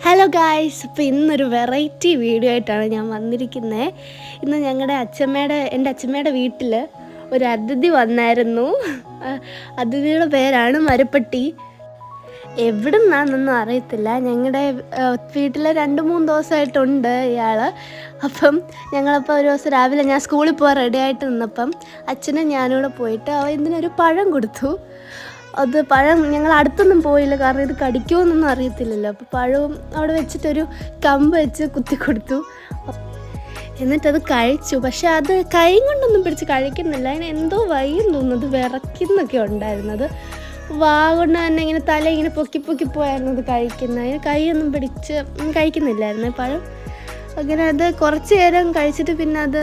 Hello guys, അപ്പോൾ ഇന്നൊരു variety video ആയിട്ടാണ് ഞാൻ വന്നിരിക്കുന്നത്. ഇന്ന് എൻ്റെ അച്ഛമ്മയുടെ വീട്ടിൽ ഒരു അതിഥി വന്നായിരുന്നു. അതിഥിയുടെ പേരാണ് മരപ്പട്ടി. എവിടെ നിന്നാണെന്നൊന്നും അറിയത്തില്ല. ഞങ്ങളുടെ വീട്ടിൽ 2-3 ദിവസമായിട്ടുണ്ട് ഇയാൾ. അപ്പം ഞങ്ങളപ്പോൾ ഒരു ദിവസം രാവിലെ ഞാൻ സ്കൂളിൽ പോകാൻ റെഡിയായിട്ട് നിന്നപ്പം അച്ഛനും ഞാനൂടെ പോയിട്ട് ഇതിനൊരു പഴം കൊടുത്തു. അത് പഴം ഞങ്ങൾ അടുത്തൊന്നും പോയില്ല, കാരണം ഇത് കടിക്കുമെന്നൊന്നും അറിയത്തില്ലല്ലോ. അപ്പോൾ പഴവും അവിടെ വെച്ചിട്ടൊരു കമ്പ് വെച്ച് കുത്തി കൊടുത്തു. എന്നിട്ടത് കഴിച്ചു. പക്ഷെ അത് കൈ കൊണ്ടൊന്നും പിടിച്ച് കഴിക്കുന്നില്ല. അതിന് എന്തോ വയ്യെന്ന് തോന്നുന്നത്, വിറയ്ക്കുന്നൊക്കെ ഉണ്ടായിരുന്നത്. വാ കൊണ്ട് തന്നെ ഇങ്ങനെ തല ഇങ്ങനെ പൊക്കി പൊക്കി പോയായിരുന്നു അത് കഴിക്കുന്നത്. അതിന് കൈയൊന്നും പിടിച്ച് കഴിക്കുന്നില്ലായിരുന്നു പഴം. അങ്ങനെ അത് കുറച്ച് നേരം കഴിച്ചിട്ട് പിന്നെ അത്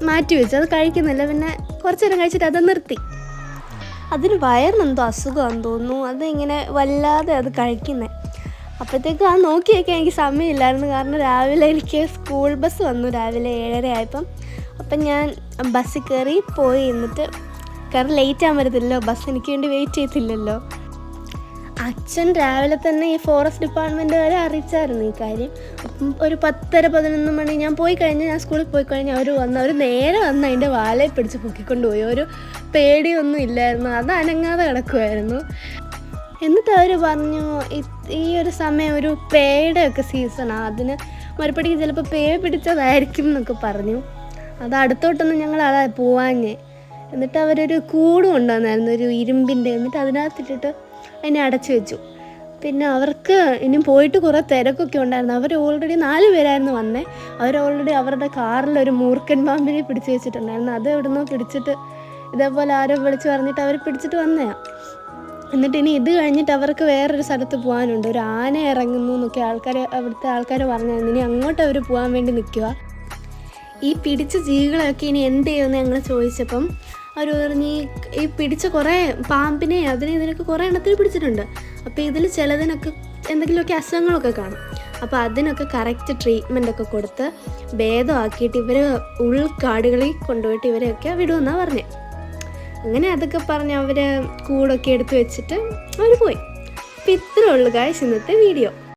മാറ്റി വെച്ചു. അത് കഴിക്കുന്നില്ല. പിന്നെ കുറച്ച് നേരം കഴിച്ചിട്ട് അത് നിർത്തി. അതിന് വയറിനെന്തോ അസുഖമാണെന്ന് തോന്നുന്നു. അതിങ്ങനെ വല്ലാതെ അത് കഴിക്കുന്നത്. അപ്പോഴത്തേക്കും അത് നോക്കി വയ്ക്കാൻ എനിക്ക് സമയമില്ലായിരുന്നു, കാരണം രാവിലെ എനിക്ക് സ്കൂൾ ബസ് വന്നു രാവിലെ 7:30 ആയപ്പം. അപ്പം ഞാൻ ബസ്സിൽ കയറി പോയി. എന്നിട്ട് കാരണം ലേറ്റ് ആകാൻ പറ്റത്തില്ലല്ലോ, ബസ് എനിക്ക് വേണ്ടി വെയിറ്റ് ചെയ്തില്ലല്ലോ. അച്ഛൻ രാവിലെ തന്നെ ഈ ഫോറസ്റ്റ് ഡിപ്പാർട്ട്മെൻറ്റ് വരെ അറിയിച്ചായിരുന്നു ഈ കാര്യം. അപ്പം ഒരു 10:30-11 മണി ഞാൻ സ്കൂളിൽ പോയി കഴിഞ്ഞാൽ അവർ നേരെ വന്ന് അതിൻ്റെ വാലയെ പിടിച്ച് പൊക്കിക്കൊണ്ടുപോയി. ഒരു പേടിയൊന്നും ഇല്ലായിരുന്നു, അത് അനങ്ങാതെ കിടക്കുമായിരുന്നു. എന്നിട്ട് അവർ പറഞ്ഞു ഈ ഒരു സമയം ഒരു പേയുടെ ഒക്കെ സീസണാണ്, അതിന് മരപ്പടിക്ക് ചിലപ്പോൾ പേ പിടിച്ചതായിരിക്കും എന്നൊക്കെ പറഞ്ഞു. അത് അടുത്തോട്ടൊന്നും ഞങ്ങൾ അതാ പോവാഞ്ഞേ. എന്നിട്ട് അവരൊരു കൂട് കൊണ്ടുവന്നായിരുന്നു, ഒരു ഇരുമ്പിൻ്റെ. എന്നിട്ട് അതിനകത്തിട്ടിട്ട് അതിനെ അടച്ചു വെച്ചു. പിന്നെ അവർക്ക് ഇനിയും പോയിട്ട് കുറേ തിരക്കൊക്കെ ഉണ്ടായിരുന്നു. അവർ ഓൾറെഡി 4 പേരായിരുന്നു വന്നേ. ഓൾറെഡി അവരുടെ കാറിലൊരു മൂർഖൻ പാമ്പിനെ പിടിച്ച് വെച്ചിട്ടുണ്ടായിരുന്നു. അത് എവിടുന്നോ പിടിച്ചിട്ട് ഇതേപോലെ ആരോ വിളിച്ച് പറഞ്ഞിട്ട് അവർ പിടിച്ചിട്ട് വന്നതാണ്. എന്നിട്ട് ഇനി ഇത് കഴിഞ്ഞിട്ട് അവർക്ക് വേറൊരു സ്ഥലത്ത് പോകാനുണ്ട്, ഒരു ആന ഇറങ്ങുന്നു എന്നൊക്കെ അവിടുത്തെ ആൾക്കാർ പറഞ്ഞായിരുന്നു. ഇനി അങ്ങോട്ട് അവർ പോകാൻ വേണ്ടി നിൽക്കുക. ഈ പിടിച്ച ജീവികളെയൊക്കെ ഇനി എന്ത് ചെയ്യുമെന്ന് ഞങ്ങൾ ചോദിച്ചപ്പം അവർ പറഞ്ഞ് ഈ പിടിച്ച കുറേ പാമ്പിനെ ഇതിനൊക്കെ കുറേ എണ്ണത്തിൽ പിടിച്ചിട്ടുണ്ട്. അപ്പോൾ ഇതിൽ ചിലതിനൊക്കെ എന്തെങ്കിലുമൊക്കെ അസുഖങ്ങളൊക്കെ കാണും. അപ്പോൾ അതിനൊക്കെ കറക്റ്റ് ട്രീറ്റ്മെൻറ്റൊക്കെ കൊടുത്ത് ഭേദമാക്കിയിട്ട് ഇവർ ഉൾക്കാടുകളിൽ കൊണ്ടുപോയിട്ട് ഇവരെയൊക്കെ വിടുമെന്നാണ് പറഞ്ഞത്. അങ്ങനെ അതൊക്കെ പറഞ്ഞ് അവർ കൂടൊക്കെ എടുത്ത് വെച്ചിട്ട് അവർ പോയി. അപ്പോൾ ഇത്രയേ ഉള്ളൂ ഗായ്സ് ഇന്നത്തെ വീഡിയോ.